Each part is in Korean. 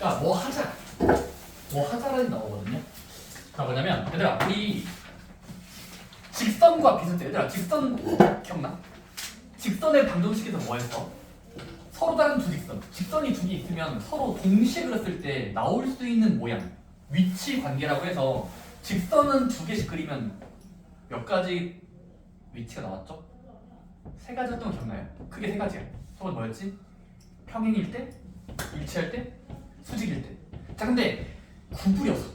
그러니까 뭐 하자. 뭐 하자라는 나오거든요. 자, 뭐냐면 얘들아 우리 직선과 비슷해. 얘들아 직선 기억나? 직선의 방정식에서 뭐 했어? 서로 다른 두 직선. 직선이 두 개 있으면 서로 동시에 그렸을 때 나올 수 있는 모양. 위치 관계라고 해서 직선은 두 개씩 그리면 몇 가지 위치가 나왔죠? 세 가지였던 거 기억나요? 크게 세 가지야. 서로 뭐였지? 평행일 때, 일치할 때, 수직일 때. 자, 근데 구부려서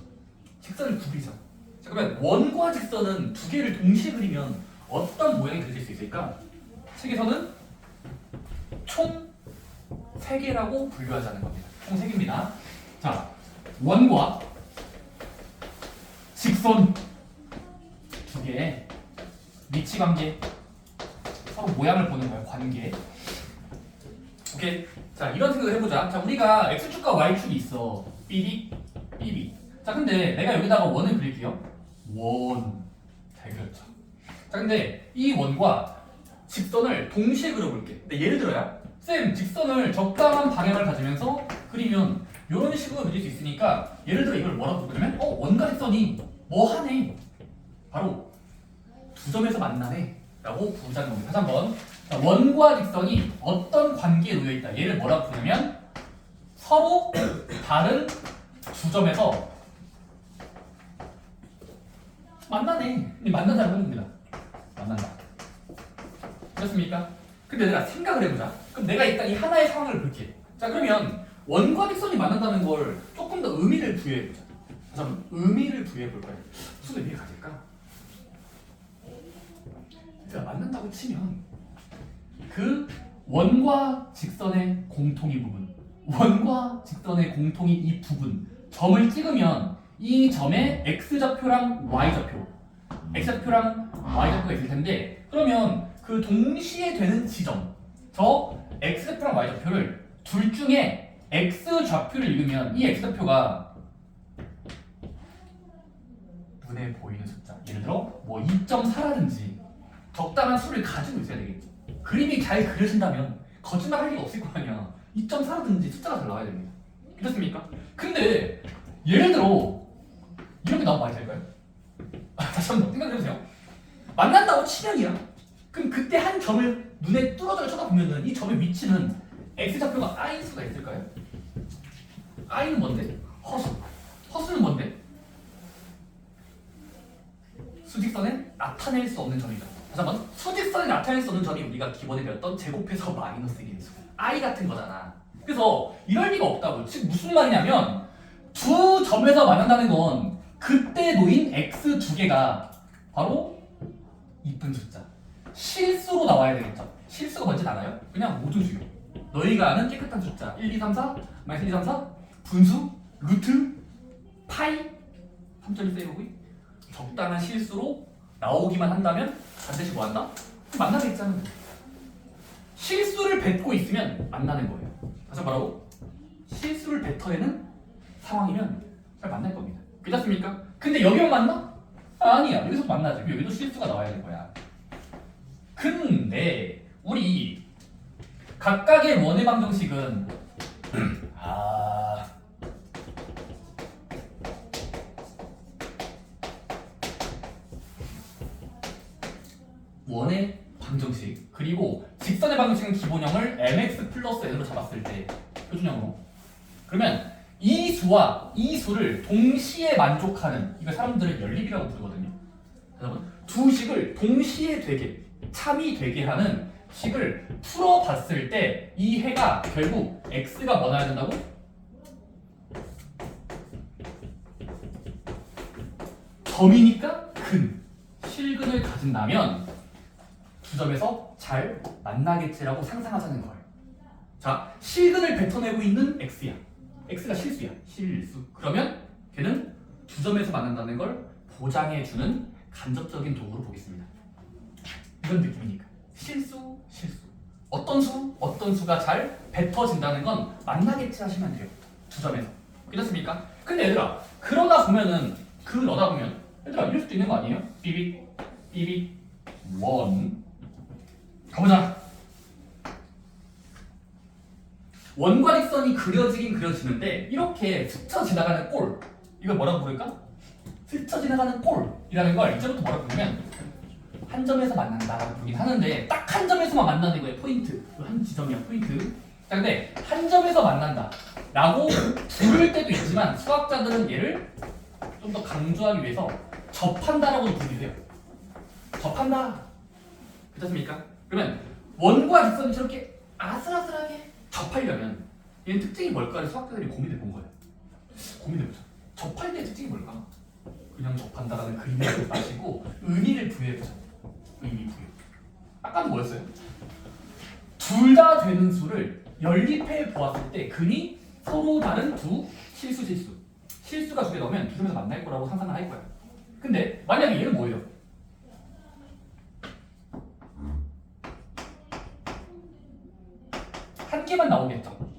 직선을 구부리자. 자, 그러면 원과 직선은 두 개를 동시에 그리면 어떤 모양이 그려질 수 있을까? 책에서는 총 3개라고 분류하자는 겁니다. 총 3개입니다. 자, 원과 직선 두 개의 위치 관계, 서로 모양을 보는 거예요. 관계. 오케이. 자, 이런 생각을 해보자. 자, 우리가 x축과 y축이 있어. bb, bb. 자, 근데 내가 여기다가 원을 그릴게요. 원. 잘 그렸죠. 자, 근데 이 원과 직선을 동시에 그려볼게. 근데 예를 들어요. 쌤, 직선을 적당한 방향을 가지면서 그리면 이런 식으로 그릴 수 있으니까 예를 들어 이걸 뭐라고 부르냐면 원과 직선이 뭐 하네. 바로 두 점에서 만나네. 라고 부르자는 겁니다. 다시 한번. 자, 원과 직선이 어떤 관계에 놓여 있다. 얘를 뭐라고 부르냐면 서로 다른 두 점에서 만나네. 만난다고 하는 겁니다. 만난다. 그렇습니까? 근데 얘들아 생각을 해보자. 그럼 내가 일단 이 하나의 상황을 볼게. 자, 그러면 원과 직선이 만난다는 걸 조금 더 의미를 부여해보자. 다시 한번 의미를 부여해볼까요? 무슨 의미를 가질까? 얘들아 만난다고 치면 그 원과 직선의 공통이 부분, 원과 직선의 공통이 이 부분, 점을 찍으면 이 점에 x좌표랑 y좌표, x좌표랑 y좌표가 있을 텐데 그러면 그 동시에 되는 지점, 저 x좌표랑 y좌표를 둘 중에 x좌표를 읽으면 이 x좌표가 눈에 보이는 숫자, 예를 들어 뭐 2.4라든지 적당한 수를 가지고 있어야 되겠죠. 그림이 잘 그려진다면 거짓말 할 리가 없을 거 아니야. 2.4라든지 숫자가 잘 나와야 됩니다. 그렇습니까? 근데 예를 들어 이렇게 나오면 많이 될까요? 다시 한번 생각해보세요. 만난다고 치면이야. 그럼 그때 한 점을 눈에 뚫어져 쳐다보면은 이 점의 위치는 x좌표가 i일 수가 있을까요? i는 뭔데? 허수. 허수는 뭔데? 수직선에 나타낼 수 없는 점이죠. 다시 한번. 수직선에 나타낼 수 없는 점이 우리가 기본에 배웠던 제곱해서 마이너스 1인 수. i 같은 거잖아. 그래서 이럴 리가 없다고. 즉 무슨 말이냐면 두 점에서 만난다는 건 그때 놓인 x 두 개가 바로 이쁜 숫자. 실수로 나와야 되겠죠. 실수가 뭔지 알아요? 그냥 모든 수요. 너희가 아는 깨끗한 숫자 1, 2, 3, 4, 마이너스 1, 2, 3, 4 분수, 루트, 파이 3.1세이브이 적당한 실수로 나오기만 한다면 반드시 뭐 한다? 만나겠잖아. 실수를 뱉고 있으면 만나는 거예요. 그래서 바로 실수를 뱉어내는 상황이면 잘 만날 겁니다. 괜찮습니까? 근데 여기만 만나? 아니야. 여기서 만나지. 여기도 실수가 나와야 될 거야. 근데 우리 각각의 원의 방정식은 원의 방정식 그리고 직선의 방정식은 기본형을 mx 플러스 n으로 잡았을 때 표준형으로 그러면 이 수와 이 수를 동시에 만족하는 이걸 사람들은 연립이라고 부르거든요. 여러분 두 식을 동시에 되게 참이 되게 하는 식을 풀어봤을 때 이 해가 결국 x가 뭐 나야 된다고? 점이니까 근 실근을 가진다면 두 점에서 잘 만나겠지라고 상상하자는 거예요. 자, 실근을 뱉어내고 있는 x야. x가 실수야. 실수. 그러면 걔는 두 점에서 만난다는 걸 보장해주는 간접적인 도구로 보겠습니다. 이런 느낌이니까. 실수, 실수. 어떤 수, 어떤 수가 잘 뱉어진다는 건 만나겠지 하시면 돼요. 두 점에서. 괜찮습니까? 근데 얘들아, 그러다 보면 얘들아, 이럴 수도 있는 거 아니에요? 삐빅, 삐빅, 원. 가보자. 원과 직선이 그려지긴 그려지는데 이렇게 스쳐 지나가는 꼴, 이걸 뭐라고 부를까? 스쳐 지나가는 꼴이라는 걸 이제부터 뭐라고 부르면 한 점에서 만난다라고 부르긴 하는데 딱 한 점에서만 만나는 거예요. 포인트. 한 지점이야, 포인트. 자, 근데 한 점에서 만난다 라고 부를 때도 있지만 수학자들은 얘를 좀 더 강조하기 위해서 접한다라고 부르기도 해요. 접한다. 그렇습니까? 그러면 원과 직선이 저렇게 아슬아슬하게 접하려면 얘는 특징이 뭘까를 수학자들이 고민해 본 거예요. 고민해 보자. 접할 때 특징이 뭘까? 그냥 접한다라는 그림을 마시고 의미를 부여해 보자. 의미 부여. 아까는 뭐였어요? 둘 다 되는 수를 연립해 보았을 때 근이 서로 다른 두 실수가 두 개 나오면 두 점에서 만날 거라고 상상을 할 거야. 근데 만약에 얘는 뭐예요? 한 개만 나오겠죠.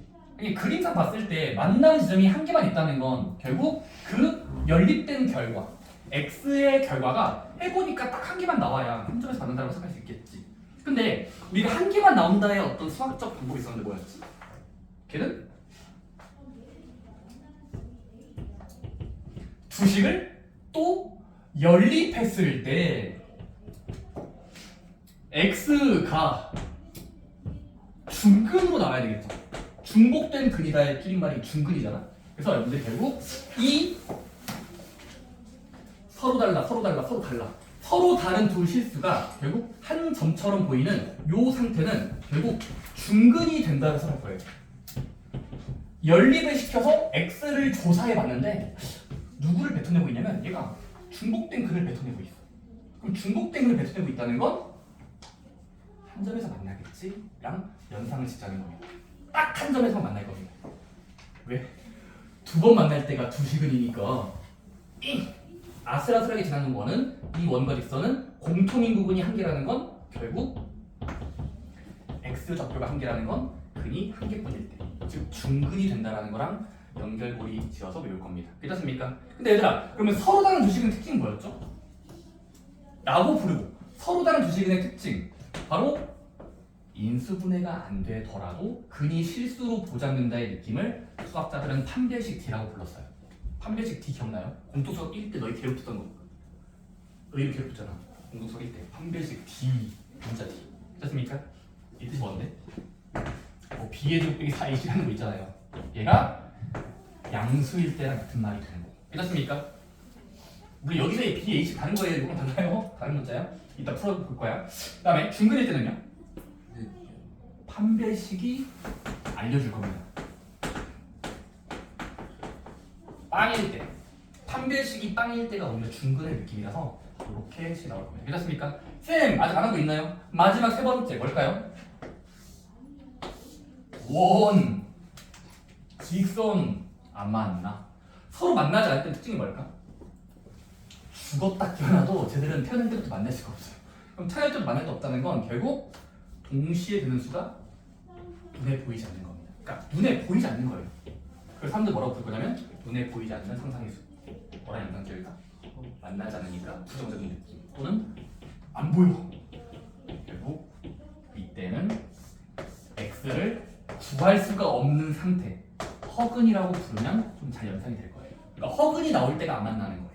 이게 그림상 봤을 때 만나는 지점이 한 개만 있다는 건 결국 그 연립된 결과 x의 결과가 해보니까 딱 한 개만 나와야 한 점에서 만난다고 생각할 수 있겠지. 근데 우리가 한 개만 나온다의 어떤 수학적 방법이 있었는데 뭐였지? 걔는 두 식을 또 연립했을 때 x가 중근으로 나와야 되겠죠. 중복된 근이다의 줄임말이 중근이잖아. 그래서 여러분들 결국 이 서로 달라 서로 다른 두 실수가 결국 한 점처럼 보이는 요 상태는 결국 중근이 된다고 생각할 거예요. 연립을 시켜서 x를 조사해 봤는데 누구를 뱉어내고 있냐면 얘가 중복된 근을 뱉어내고 있어. 그럼 중복된 근을 뱉어내고 있다는 건 한 점에서 만나겠지랑 연상을 짓자는 겁니다. 딱 한 점에서 만날 겁니다. 왜? 두 번 만날 때가 두 시근이니까 아슬아슬하게 지나는 거는 이 원과 직선은 공통인 부분이 한 개라는 건 결국 x 좌표가 한 개라는 건 근이 한 개뿐일 때, 즉 중근이 된다라는 거랑 연결고리 지어서 외울 겁니다. 괜찮습니까? 근데 얘들아, 그러면 서로 다른 두 식은 특징이 뭐였죠? 라고 부르고 서로 다른 두 식의 특징 바로 인수분해가 안 되더라도 근이 실수로 보장된다의 느낌을 수학자들은 판별식 D라고 불렀어요. 판별식 D 기억나요? 공통수학 1때 너희 괴롭혔던 거. 너희 괴롭혔잖아. 공통수학 1때 판별식 D, 분자 D. 됐습니까? 이 뜻이 뭔데? 뭐 B의 제곱 빼기 4A씩 하는 거 있잖아요. 얘가 양수일 때랑 같은 말이 되는 거. 괜찮습니까? 물론 여기서 B, A씩 다른 거예요. 이건 달라요. 다른 문자야. 이따 풀어볼 거야. 그 다음에 중근일 때는요. 판별식이 알려줄 겁니다. 빵일 때. 판별식이 빵일 때가 오히려 중근의 느낌이라서 이렇게 식 나올 겁니다. 괜찮습니까? 쌤! 아직 안 한 거 있나요? 마지막 세 번째 뭘까요? 원, 직선 안 만나. 서로 만나지 않을 때 특징이 뭘까? 죽었다 깨어나도 쟤들은 태어날 때부터 만날 수가 없어요. 그럼 태어날 때부터 만날 수 없다는 건 결국 동시에 드는 수가 눈에 보이지 않는 겁니다. 그러니까 눈에 보이지 않는 거예요. 그래서 사람들 뭐라고 부를 거냐면 눈에 보이지 않는 상상의 수. 뭐라 연관절일까? 만나지 않으니까 부정적인 느낌 또는 안 보여. 결국 이때는 x를 구할 수가 없는 상태 허근이라고 부르면 좀 잘 연상이 될 거예요. 그러니까 허근이 나올 때가 안 만나는 거예요.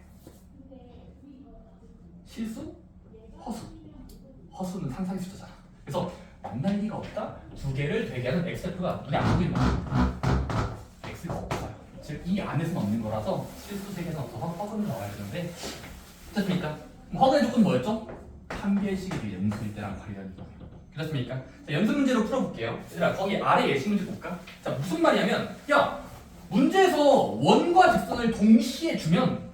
실수? 허수는 상상의 숫자잖아. 그래서 만날 리가 없다. 두 개를 되게 하는 x좌표가 눈에 안 보이는 거예요. x가 없어요. 즉 이 안에서는 없는 거라서 실수 세개는 없어서 허근이 나와야 되는데 됐습니까? 허근의 조건은 뭐였죠? 판별식이 연수일 때랑 관련이 거예요. 그렇습니까? 자, 연습 문제로 풀어볼게요. 얘들아 거기 아래 예시 문제 볼까? 자 무슨 말이냐면 야 문제에서 원과 직선을 동시에 주면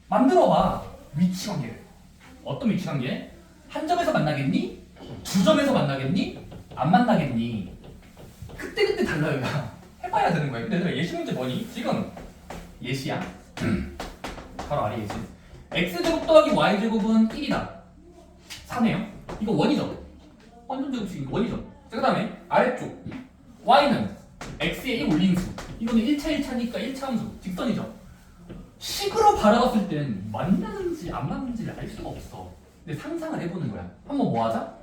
만들어봐 위치 관계를. 어떤 위치 관계? 한 점에서 만나겠니? 두 점에서 만나겠니? 안 만나겠니? 그때 달라요. 해봐야 되는 거예요. 근데 얘들아 예시 문제 뭐니? 지금 예시야. 바로 아래 예시. x제곱 더하기 y제곱은 1이다. 4네요. 이거 원이죠. 완전 제곱식 원이죠. 자, 그 다음에 아래쪽 y는 x의 1 올린 수. 이거는 1차니까 1차 함수. 직선이죠. 식으로 바라봤을 땐 만나는지 안 만나는지를 알 수가 없어. 근데 상상을 해보는 거야. 한번 뭐 하자?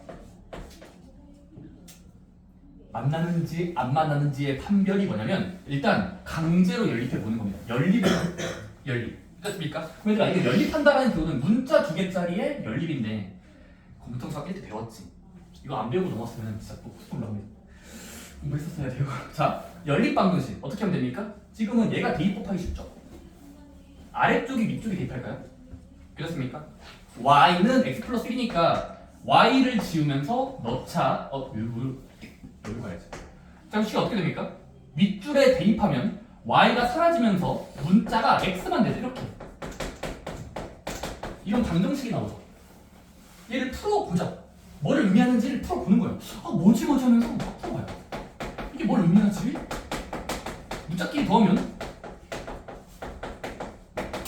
만나는지 안 만나는지의 판별이 뭐냐면 일단 강제로 연립해 보는 겁니다. 연립. 그렇습니까? 그럼 얘들아 이게 연립한다라는 교훈은 문자 2개짜리의 연립인데 공통 수학 1때 배웠지. 이거 안 배우고 넘었으면 진짜 또 콧물 나옵니다. 공부했었어야 돼요. 자, 연립 방정식 어떻게 하면 됩니까? 지금은 얘가 대입곱하기 쉽죠. 아래쪽이 위쪽이 대입할까요? 그렇습니까? y는 x 플러스 1이니까 y를 지우면서 넣자. 여기 가야지. 자, 식이 어떻게 됩니까? 윗줄에 대입하면 y가 사라지면서 문자가 x만 되죠. 이렇게. 이런 방정식이 나오죠. 얘를 풀어보자. 뭐를 의미하는지를 풀어보는 거예요. 아, 뭐지 하면서 막 풀어봐요. 이게 뭘 의미하지? 문자끼리 더하면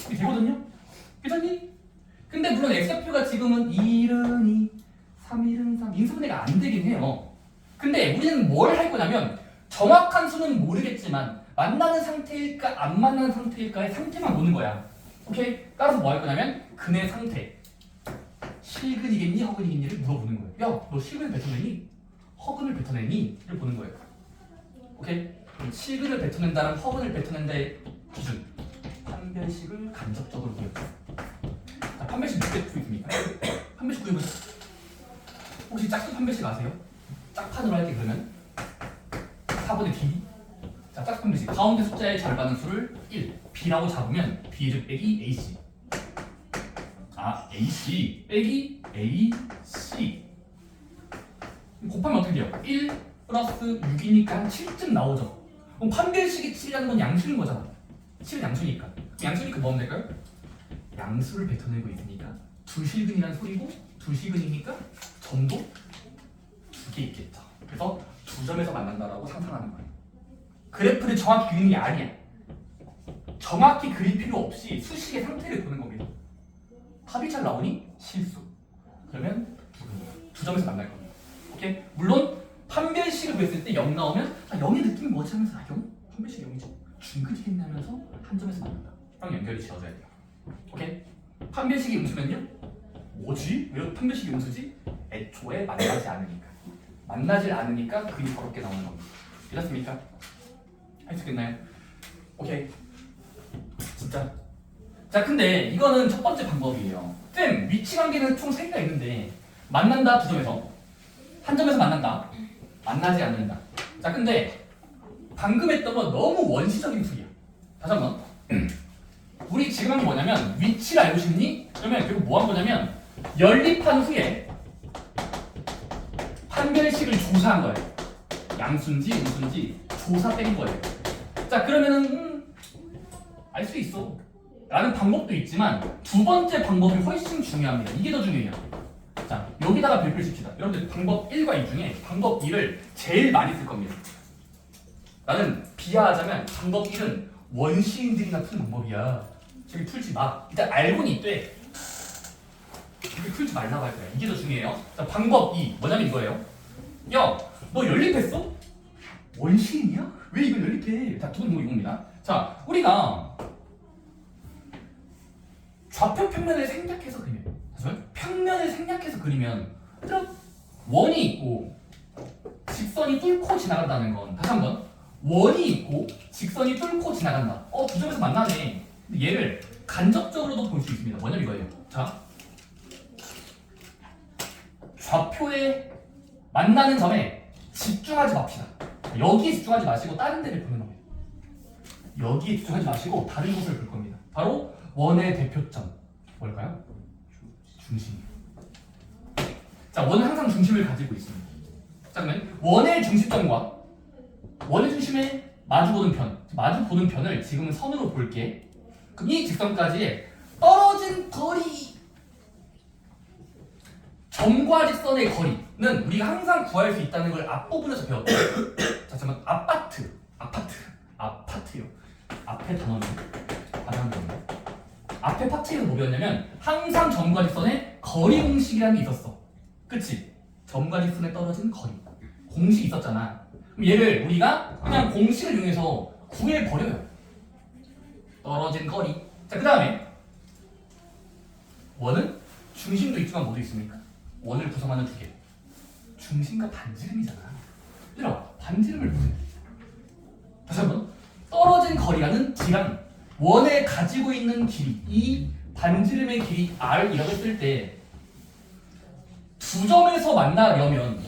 이게 되거든요? 괜찮니? 근데 물론 x좌표가 지금은 1은 2, 3, 1은 3, 인수분해가 안 되긴 해요. 근데 우리는 뭘 할 거냐면 정확한 수는 모르겠지만 만나는 상태일까 안 만나는 상태일까의 상태만 보는 거야. 오케이? 따라서 뭐 할 거냐면 근의 상태. 실근이겠니 허근이겠니를 물어보는 거예요. 야, 너 실근을 뱉어내니? 허근을 뱉어내니? 를 보는 거예요. 오케이? 그럼 실근을 뱉어낸다랑 허근을 뱉어낸다의 기준. 판별식을 간접적으로 구해보자. 자, 판별식 몇 개 구입니까? 판별식 구해보자. 혹시 짝수 판별식 아세요? 짝판으로 할게 그러면 4분의 b. 자, 짝수 판별식. 가운데 숫자의 절반은 수를 1, b라고 잡으면 b를 빼기 ac. AC 빼기 AC 곱하면 어떻게 돼요? 1 플러스 6이니까 한 7쯤 나오죠. 그럼 판별식이 7이라는 건 양수인 거잖아. 7은 양수니까. 양수니까 뭐 하면 될까요? 양수를 뱉어내고 있으니까 두 실근이라는 소리고 두 실근이니까 점도 2개 있겠죠. 그래서 두 점에서 만난다라고 상상하는 거예요. 그래프를 정확히 그리는 게 아니야. 정확히 그릴 필요 없이 수식의 상태를 보는 겁니다. 합이 잘 나오니? 실수. 그러면 두 점에서 만날 겁니다. 오케이? 물론 판별식을 구했을 때 0 나오면 0의 느낌이 뭐지 하면서 0? 판별식 0이죠. 중근이겠네 하면서 한 점에서 만난다. 그럼 연결이 지어져야 돼요. 오케이? 판별식이 음수면요? 뭐지? 왜 판별식이 음수지? 애초에 만나지 않으니까. 만나질 않으니까 그게 더럽게 나오는 겁니다. 이렇습니까? 할 수 있겠나요? 오케이. 진짜. 자, 근데 이거는 첫 번째 방법이에요. 쌤, 위치 관계는 총 3개가 있는데 만난다 두 점에서 한 점에서 만난다 만나지 않는다. 자, 근데 방금 했던 건 너무 원시적인 풀이야. 다시 한번 우리 지금 한 게 뭐냐면 위치를 알고 싶니? 그러면 결국 뭐 한 거냐면 연립한 후에 판별식을 조사한 거예요. 양수인지 음수인지 조사 뺀 거예요. 자, 그러면은 알 수 있어 라는 방법도 있지만 두 번째 방법이 훨씬 중요합니다. 이게 더 중요해요. 자, 여기다가 별표 칩시다. 여러분들 방법 1과 2 중에 방법 2를 제일 많이 쓸 겁니다. 나는 비하하자면 방법 1은 원시인들이나 푸는 방법이야. 저기 풀지 마. 일단 알고는 있대. 여기 풀지 말라고 할 거야. 이게 더 중요해요. 자, 방법 2 뭐냐면 이거예요. 야, 너 연립했어? 원시인이야? 왜 이걸 연립해? 자, 두 번째 이겁니다. 자, 우리가 좌표 평면을 생략해서 그리면, 평면을 생략해서 그리면 원이 있고 직선이 뚫고 지나간다는 건, 다시 한번 원이 있고 직선이 뚫고 지나간다. 두 점에서 만나네. 근데 얘를 간접적으로도 볼 수 있습니다. 뭐냐면 이거예요. 자, 좌표에 만나는 점에 집중하지 맙시다. 여기에 집중하지 마시고 다른 데를 보는 겁니다. 여기에 집중하지 마시고 다른 곳을 볼 겁니다. 바로 원의 대표점 뭘까요? 중심. 자, 원은 항상 중심을 가지고 있습니다. 자, 그러면 원의 중심점과 원의 중심에 마주보는 편, 마주보는 편을 지금은 선으로 볼게. 그럼 이 직선까지의 떨어진 거리, 점과 직선의 거리는 우리가 항상 구할 수 있다는 걸 앞부분에서 배웠다. 자, 잠깐만, 아파트요. 앞에 단어는 앞에 파트에서 뭐 배웠냐면 항상 점과 직선의 거리 공식이라는 게 있었어. 그치? 점과 직선에 떨어진 거리 공식이 있었잖아. 그럼 얘를 우리가 그냥 공식을 이용해서 구해버려요. 떨어진 거리. 자, 그 다음에 원은 중심도 있지만 뭐도 있습니까? 원을 구성하는 두 개. 중심과 반지름이잖아. 얘들아, 반지름을 보세요. 다시 한번. 떨어진 거리라는 D랑 원에 가지고 있는 길이, 이 반지름의 길이 R이라고 했을 때 두 점에서 만나려면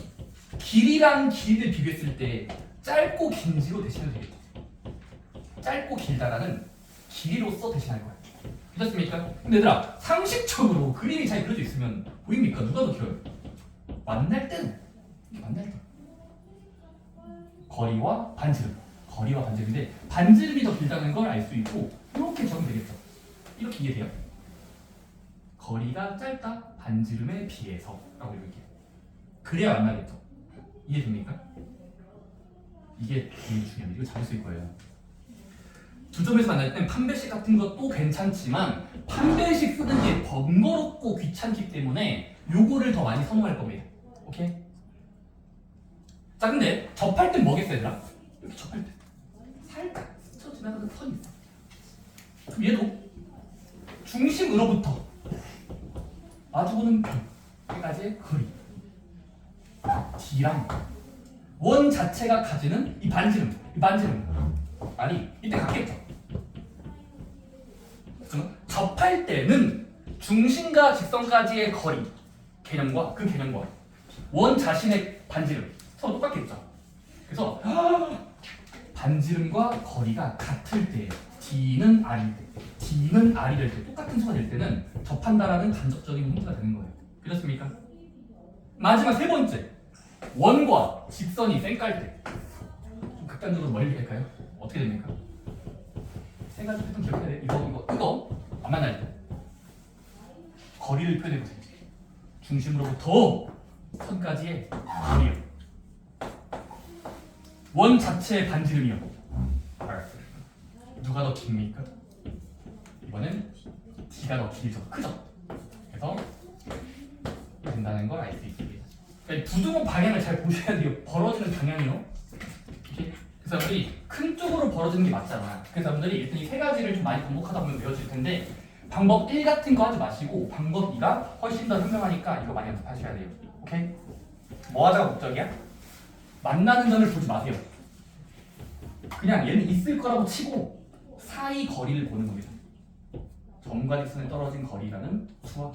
길이랑 길이를 비교했을 때 짧고 긴지로 대신하면 되겠죠. 짧고 길다라는 길이로서 대신할 거예요. 괜찮습니까? 근데 얘들아, 상식적으로 그림이 잘 그려져 있으면 보입니까? 누가 더 길어요? 만날 때는 만날 때 거리와 반지름인데 반지름이 더 길다는 걸 알 수 있고 이렇게 적으면 되겠죠. 이렇게 이해돼요? 거리가 짧다 반지름에 비해서 라고 이렇게 그래야 만나겠죠. 이해됩니까? 이게 되게 중요합니다. 이거 잘 쓸 거예요. 두 점에서 만날 땐 판별식 같은 것도 괜찮지만 판별식 쓰는 게 번거롭고 귀찮기 때문에 요거를 더 많이 선호할 겁니다. 오케이? 자, 근데 접할 땐 뭐겠어요, 얘들아? 이렇게 접할 때 살짝 스쳐 지나가는 선이 있어. 그럼 얘도 중심으로부터 마주보는 편까지의 거리 D랑 원 자체가 가지는 이 반지름 아니 이때 같겠죠. 그러면 접할 때는 중심과 직선까지의 거리 개념과 그 개념과 원 자신의 반지름 서로 똑같겠죠. 그래서 반지름과 거리가 같을 때 D는 R이 될 때 똑같은 수가 될 때는 접한다라는 간접적인 힌트가 되는 거예요. 그렇습니까? 마지막 세 번째, 원과 직선이 쌩깔 때 좀 극단적으로 멀리 갈까요? 어떻게 됩니까? 세 가지 패턴 기억해야 돼. 이거 안 만날 때 거리를 표현해 보세요. 중심으로부터 선까지의 거리요. 원 자체의 반지름이요. 누가 더 깁니까? 이번엔 D가 더 길죠. 크죠? 그래서 된다는 걸 알 수 있습니다. 그러니까 부등호 방향을 잘 보셔야 돼요. 벌어지는 방향이요. 이렇게. 그래서 우리 큰 쪽으로 벌어지는 게 맞잖아. 그래서 여러분들이 일단 이 세 가지를 좀 많이 반복하다 보면 외워질 텐데 방법 1 같은 거 하지 마시고 방법 2가 훨씬 더 현명하니까 이거 많이 연습하셔야 돼요. 오케이? 뭐 하자가 목적이야? 만나는 점을 보지 마세요. 그냥 얘는 있을 거라고 치고 사이 거리를 보는 겁니다. 점과 직선에 떨어진 거리라는 수와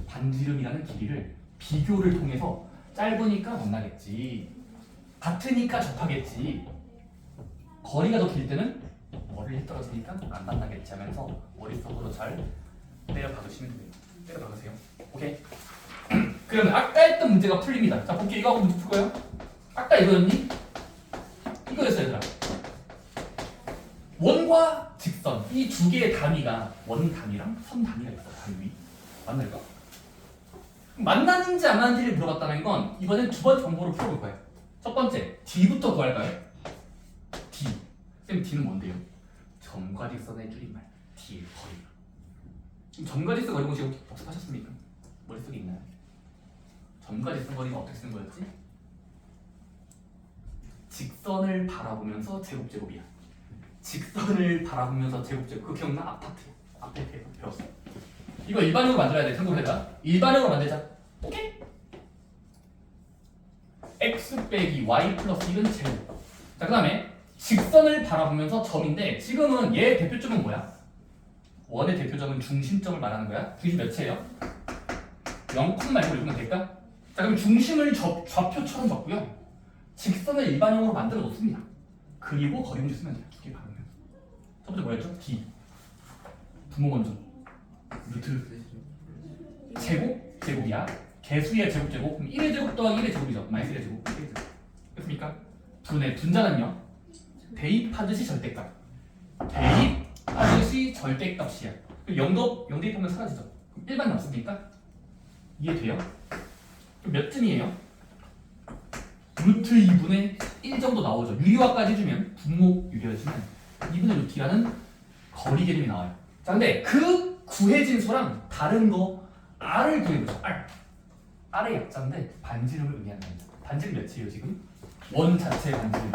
반지름이라는 길이를 비교를 통해서 짧으니까 만나겠지, 같으니까 접하겠지, 거리가 더 길 때는 멀리 떨어지니까 안 만나겠지 하면서 머릿속으로 잘 때려 박으시면 돼요. 때려 박으세요. 오케이? 그러면 아까 했던 문제가 풀립니다. 자, 볼게요. 이거 하고 문제 풀 거예요. 아까 이거였니? 이거였어, 얘들아. 원과 직선 이 두 개의 단위가 원 단위랑 선 단위가 있어. 단위 만날까? 만나는지 안 만나는지를 물어봤다는 건 이번엔 두 번째 방법으로 풀어볼 거예요. 첫 번째 D부터 구할까요? D. 쌤 D는 뭔데요? 점과 직선의 줄임말 D의 거리. 지금 점과 직선 거리 공식 복습하셨습니까? 머릿속에 있나요? 점과 직선 거리가 어떻게 쓰는 거였지? 직선을 바라보면서 제곱제곱이야. 직선을 바라보면서 제곱제곱. 그거 기억나? 아파트야. 앞에 배웠어. 이거 일반형으로 만들어야 돼. 참고로 해라. 일반형으로 만들자. 오케이? x 빼기 y 플러스 1은 제곱. 자, 그 다음에 직선을 바라보면서 점인데 지금은 얘 대표점은 뭐야? 원의 대표점은 중심점을 말하는 거야. 중심 몇이에요? 0, 말고 읽으면 될까? 자, 그럼 중심을 좌표처럼 적고요. 직선을 일반형으로 만들어 놓습니다. 그리고 거리 문제 쓰면 돼요. 두 개 바르면. 첫 번째 뭐였죠? D. 분모 먼저. 루트 제곱이야. 개수의 제곱. 그럼 1의 제곱 더하기 1의 제곱이죠. 마이너스 1의 제곱. 1의 제곱. 됐습니까? 분의 분자는요. 대입하듯이 절대값. 대입하듯이 절대값이야. 그럼 0 대입하면 사라지죠. 그럼 1만 남습니까? 이해돼요? 그럼 몇 쯤이에요? 루트 2분의 1 정도 나오죠. 유리화까지 해주면 분모 유리화해주면 2분의 루트 2라는 거리 개념이 나와요. 자, 근데 그 구해진 수랑 다른 거 R을 구해보죠. R의 약자인데 반지름을 의미하는 겁니다. 반지름 몇이에요 지금? 원 자체의 반지름.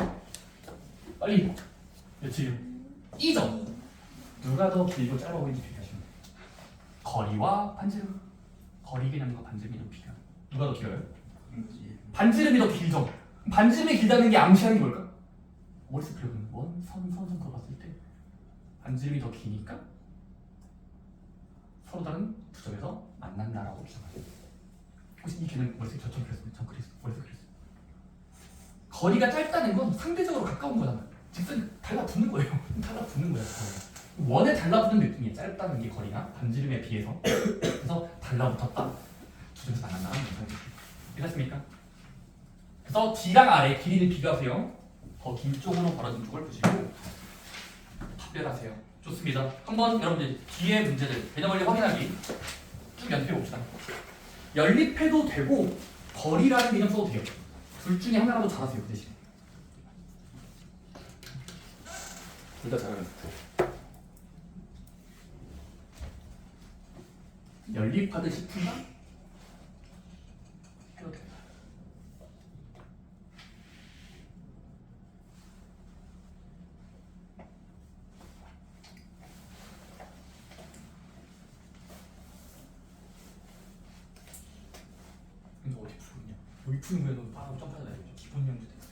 빨리 몇이에요? 2점. 누가 더 길고 짧아 보이는지 비교하시면 돼요. 거리와 반지름. 거리 개념과 반지름이 더 비교. 누가 더 길어요? 반지름이 더 길죠. 반지름이 길다는 게 암시하는 게 뭘까? 머릿속 그려보는 원선 그어봤을 때 반지름이 더 기니까 서로 다른 두 점에서 만난다라고 기억하죠. 혹시 이 개념 머릿속에 저처럼 그렸어요? 전 그렸어요. 머릿속에 그렸어요. 거리가 짧다는 건 상대적으로 가까운 거잖아. 직선이 달라붙는 거예요. 달라붙는 거야. 원에 달라붙는 느낌이 짧다는 게 거리가 반지름에 비해서. 그래서 달라붙었다. 두 점에서 만난다는 거죠. 이해했습니까? 그래서 D랑 R의 길이는 비교하세요. 더 긴 쪽으로 벌어진 쪽을 보시고 답변하세요. 좋습니다. 한번 여러분들 뒤에 문제들 개념 원리 확인하기 쭉 연습해 봅시다. 연립해도 되고 거리라는 개념 써도 돼요. 둘 중에 하나라도 잘하세요. 그 대신 둘 다 잘하면 연립하듯이 푼다? 해도 된다. 근데 어디 푸냐? 여기 푸는 거야. 너 바로 점프해야 돼. 기본 연주 돼 있어요.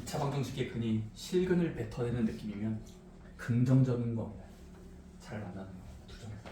차 방정식의 근이 실근을 뱉어내는 느낌이면 긍정적인 겁니다. 잘 만나는 거. 두 점에서.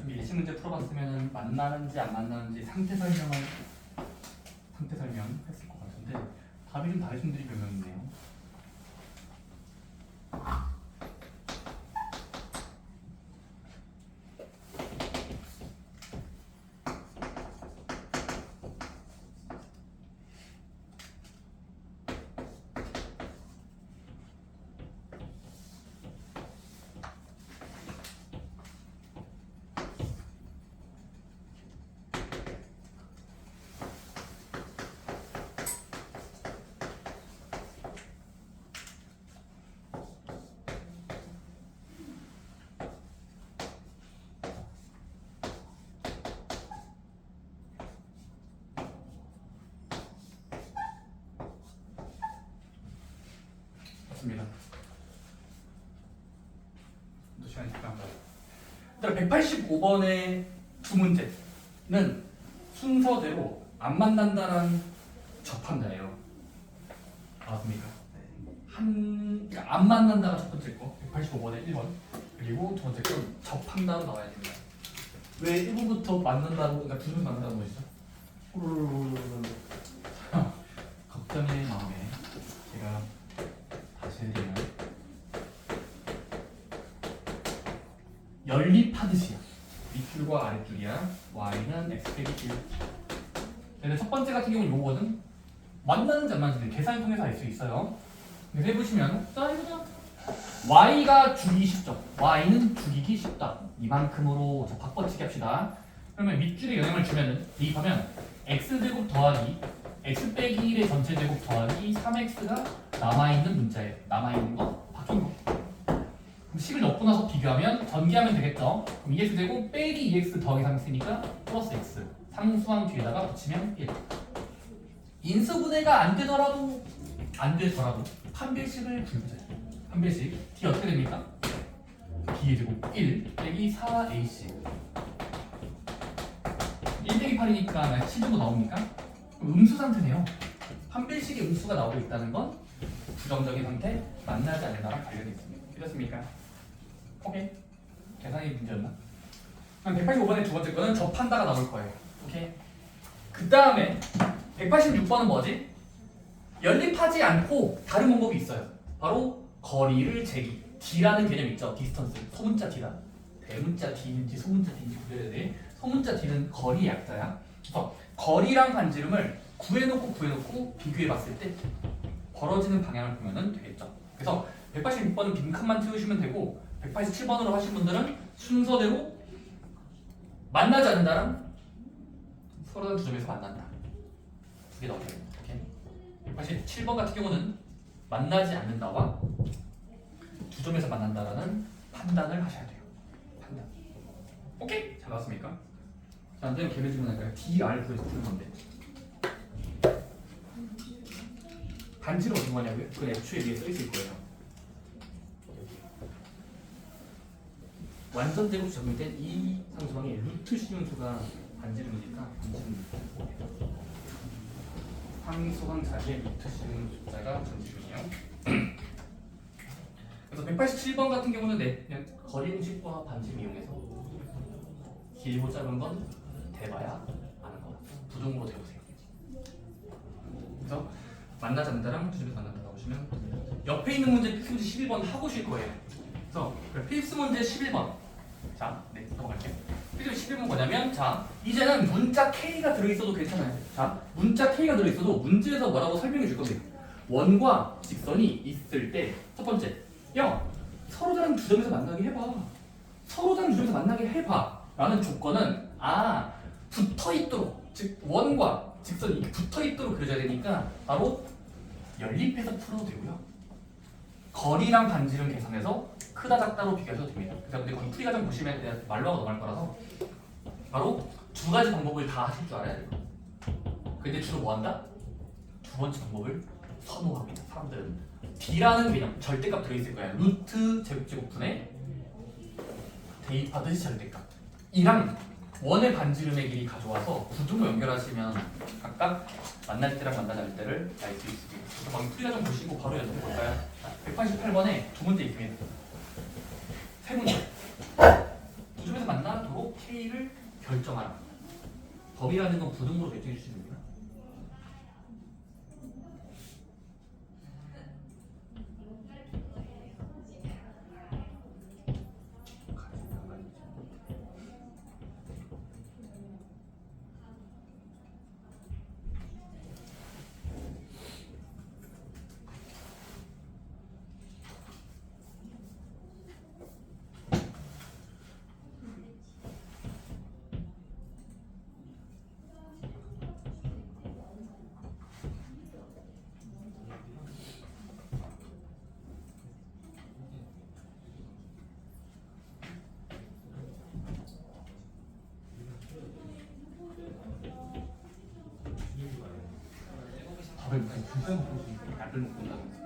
예시 문제 풀어봤으면 만나는지 안 만나는지 상태 설명 했을 것 같은데 답이 좀 다르신 분들이 몇 명 있네요. 없습니다. 또 시간이 잠깐 가요. 185번의 두 문제는 순서대로 안 만난다는 접한다예요. 맞습니까? 그러니까 안 만난다가 첫 번째 거, 185번의 1번. 그리고 두 번째 건 접한다로 나와야 됩니다. 왜 1번부터 만난다고, 그러니까 두 번 만난다는 것이죠? 걱정의 마음에 제가 다시 해드리면 연립하듯이야. 윗줄과 아랫줄이야. y는 x 빼기 1. 근데 첫 번째 같은 경우는 요거거든. 만나는지 안 만나는지 계산을 통해서 알 수 있어요. 그래서 해보시면 자 이거죠. y가 주기 쉽죠. y는 죽이기 쉽다. 이만큼으로 바꿔치기 합시다. 그러면 윗줄에 영향을 주면은 대입하면 x제곱 더하기 x 빼기 1의 전체 제곱 더하기 3x가 남아있는 문자예요. 남아있는 거 바뀐 거. 그럼 식을 넣고 나서 비교하면 전개하면 되겠죠. 그럼 2x제곱 빼기 2x 더하기 3x니까 플러스 x. 상수항 뒤에다가 붙이면 1. 인수분해가 안 되더라도 판별식을 구해보자. 판별식 d 어떻게 됩니까? b의 제곱 1 빼기 4ac 1 빼기 8이니까 7 정도 나옵니까? 음수 상태네요. 판별식의 음수가 나오고 있다는 건 부정적인 상태, 만나지 않는다랑 관련이 있습니다. 이렇습니까? 오케이. 계산이 문제였나? 그럼 185번의 두 번째 거는 접한다가 나올 거예요. 오케이. 그 다음에 186번은 뭐지? 연립하지 않고 다른 방법이 있어요. 바로 거리를 재기. D라는 개념 있죠? 디스턴스. 소문자 D다. 대문자 D인지 소문자 D인지 구별해야 돼. 소문자 D는 거리 약자야. 그래서 거리랑 반지름을 구해놓고 비교해봤을 때 벌어지는 방향을 보면 되겠죠. 그래서 186번은 빈칸만 채우시면 되고 187번으로 하신 분들은 순서대로 만나지 않는다랑 서로 다른 두 점에서 만난다. 두 개 넣어야 돼요. 오케이. 187번 같은 경우는 만나지 않는다와 두 점에서 만난다라는 판단을 하셔야 돼요. 판단. 오케이? 잘 나왔습니까? 자, 안 되면 개별 질문할까요? DR 구해서 푸는 건데. 반지름 어떤 거냐고요? 그건 애초에 위에 써있을 거예요. 완전 제곱 적용된 이 상수방의 루트 시중수가 반지름이니까 반지름 상수방 자리의 루트 시중수자가 반지름이에요. 그래서 187번 같은 경우는 그냥 거리 음식과 반지름 이용해서 길고 짧은 건 대봐야 아는 거. 부동으로 대보세요. 그래서 만나지 않는다랑 두 점에서 만난다 나오시면 옆에 있는 문제 필수 문제 11번 하고 쉴 거예요. 그래서 필수 문제 11번. 자, 네, 넘어갈게요. 필수 11번 뭐냐면, 자, 이제는 문자 K가 들어있어도 괜찮아요. 자, 문자 K가 들어있어도 문제에서 뭐라고 설명해 줄 겁니다. 원과 직선이 있을 때, 첫 번째, 야, 서로 다른 두 점에서 만나게 해봐. 서로 다른 두 점에서 만나게 해봐. 라는 조건은, 붙어 있도록, 즉, 원과 직선이 이렇게 붙어 있도록 그려져야 되니까, 바로 연립해서 풀어도 되고요. 거리랑 반지름 계산해서 크다 작다로 비교해도 됩니다. 그래서 근데 거기 풀이 과정 보시면 그냥 말로 하고 넘어갈 거라서 바로 두 가지 방법을 다 하실 줄 알아야 돼요. 근데 주로 뭐 한다? 두 번째 방법을 선호합니다. 사람들은 D라는 개념, 절대값 들어있을 거예요. 루트 제곱분에 대입하듯이 절대값 이랑 원의 반지름의 길이 가져와서 부등호 연결하시면 각각 만날 때랑 만나지 않을 때를 알 수 있습니다. 그래서 방금 풀이 과정 보시고 바로 연습해 볼까요? 188번에 두 문제 있습니다. 세 문제. 두 점에서 만나도록 K를 결정하라. 범위라는 건 부등호로 결정해 주시면 됩니다. 밥을 무슨 불쌍한 먹고 싶은 약을 먹고 온다면서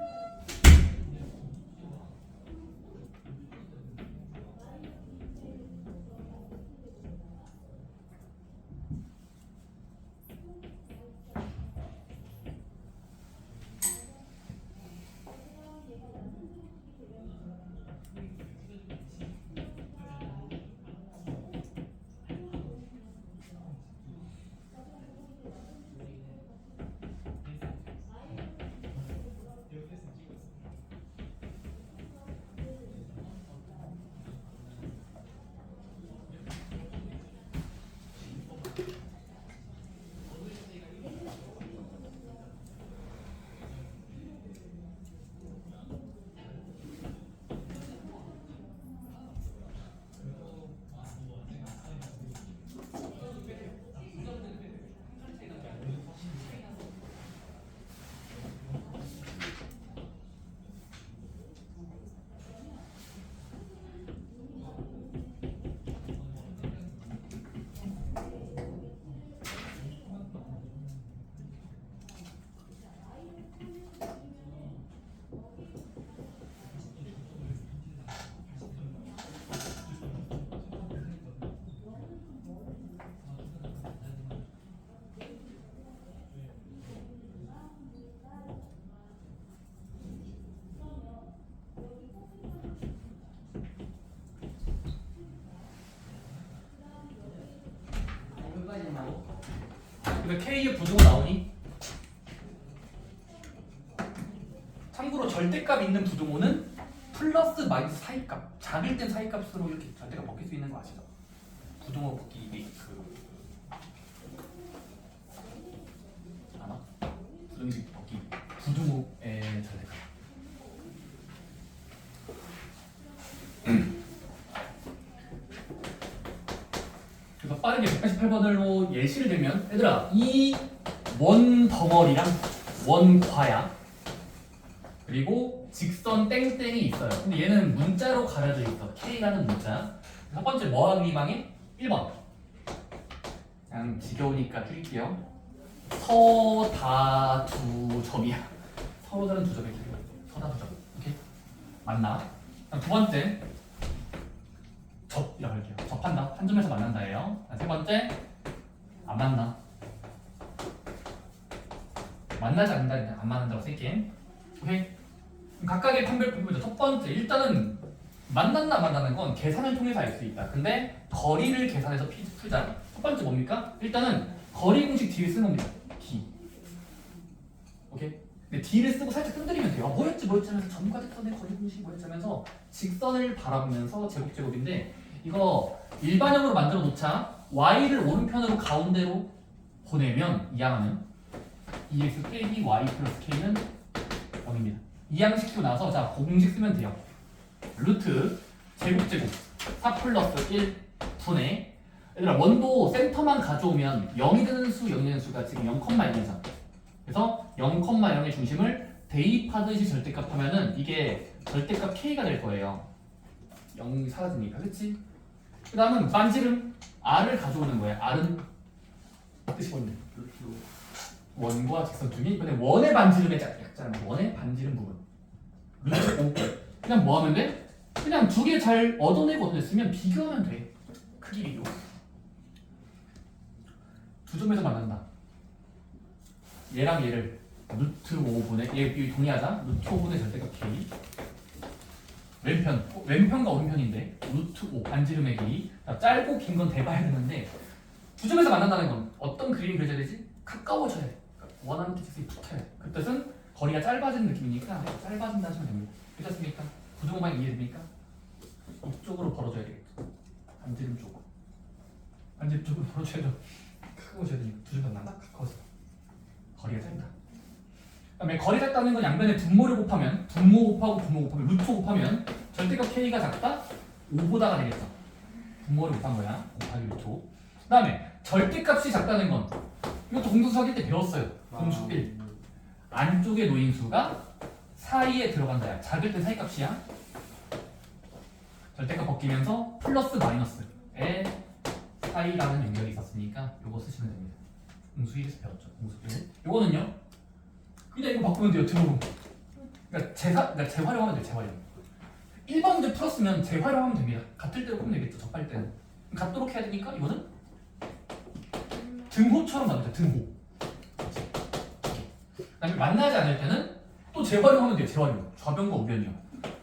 그러니까 K의 부등호 나오니? 참고로 절대값 있는 부등호는 플러스 마이너스 사이값, 작을 땐 사이값으로 이렇게 절대값 바뀔 수 있는 거 아시죠? 부등호 바뀌기 아마 부등식 바뀌기 부등호의 절대값. 그래서 빠르게 188번으로 예시를 들면 얘들아 이 원 덩어리랑 원과야 그리고 직선 땡땡이 있어요. 근데 얘는 문자로 가려져 있어. K라는 문자. 첫 번째 뭐 하기 망해? 1번. 그냥 지겨우니까 줄일게요. 서다 두 점이야. 서로 다른 두 점의 길이. 서다 두 점. 오케이? 맞나? 그럼 두 번째 접이라고 할게요. 접한다. 한 점에서 만난다예요. 세 번째 안 만나. 만나지 않는다. 안 만난다고 쓸게. 오케이? 각각의 판별법을 보죠. 첫 번째, 일단은 만났나 안 만나는 건 계산을 통해서 알 수 있다. 근데 거리를 계산해서 풀자. 첫 번째 뭡니까? 일단은 거리 공식 D를 쓰는 겁니다. D. 오케이? 근데 D를 쓰고 살짝 뜸들이면 돼요. 뭐였지 하면서 점과 직선의 거리 공식이 뭐였지 하면서 직선을 바라보면서 제곱인데 이거 일반형으로 만들어 놓자. Y를 오른편으로 가운데로 보내면 이 양은 2x 빼기 Y 플러스 K는 0입니다. 이항시키고 나서 자 공식 쓰면 돼요. 루트 제곱 4 플러스 1 분의 얘들아 원도 센터만 가져오면 0이 되는 수 0이 되는 수가 지금 0,1이잖아. 그래서 0,0의 중심을 대입하듯이 절대값 하면은 이게 절대값 K가 될 거예요. 0이 사라지니까 그렇지? 그 다음은 반지름 R을 가져오는 거예요. R은 뜻이 뭔데? 원과 직선 중에 이번에 원의 반지름의 약자는 원의 반지름 부분 루트 5 그냥 뭐 하면 돼? 그냥 두 개 잘 얻어내고 얻어냈으면 비교하면 돼. 크기 비교 두 점에서 만난다. 얘랑 얘를 루트 5분의 얘 동의하자. 루트 5분의 절대값 K 왼편과 오른편인데 루트 5 반지름의 길이 짧고 긴 건 대봐야 되는데 두 점에서 만난다는 건 어떤 그림이 그려져야 되지? 가까워져야 돼. 원하는 기직선이 붙어야 돼. 그 뜻은 거리가 짧아지는 느낌이니까 짧아진다 하시면 됩니다. 괜찮습니까? 부등호 방향 이해됩니까? 이쪽으로 벌어줘야 되겠다. 반지름 쪽으로. 반지름 쪽으로 벌어줘야 돼. 가까워져야 되니까 두 점에서 만나? 가까워져. 거리가 짧다. 그다음에 거리 작다는 건 양변에 분모를 곱하면 분모 곱하고 분모 곱하면 루트 곱하면 절대값 K가 작다? 5보다가 되겠죠. 분모를 곱한 거야. 곱하기 루트 5. 그 다음에 절대값이 작다는 건 이것도 공동수 학일 때 배웠어요. 공수 1. 안쪽에 놓인 수가 사이에 들어간다. 작을 때 사이값이야. 절대값 벗기면서 플러스 마이너스의 사이라는 연결이 있었으니까 요거 쓰시면 됩니다. 공수 1에서 배웠죠. 공수 1. 요거는요. 그냥 이거 바꾸면 돼요. 등으로. 그러니까 재활용하면 돼요. 재활용. 1번 문제 풀었으면 재활용하면 됩니다. 같을 때로 끄면 되겠죠. 접할 때는. 같도록 해야 되니까 이거는 등호처럼 만들자. 등호. 그다음에 만나지 않을 때는 또 재활용하면 돼요. 재활용. 좌변과 우변이요.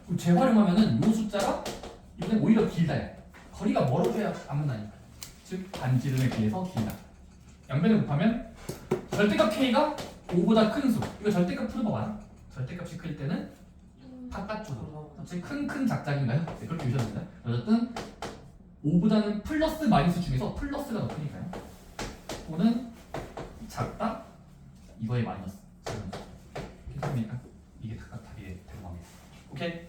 그럼 재활용하면은 이 숫자가 이번엔 오히려 길다. 거리가 멀어져야 안 만나니까. 즉 반지름에 비해서 길다. 양변에 곱하면 절대값 K가 5보다 큰 수. 이거 절대값 풀어봐봐. 절대값이 클 때는 바깥쪽으로. 즉 큰 작작인가요? 네, 그렇게 유지합니다. 어쨌든 5보다는 플러스 마이너스 중에서 플러스가 더 크니까요. 또는 작다? 이거의 마이너스. 괜찮습니까? 이게 각각 답이 되는 겁니다. 오케이?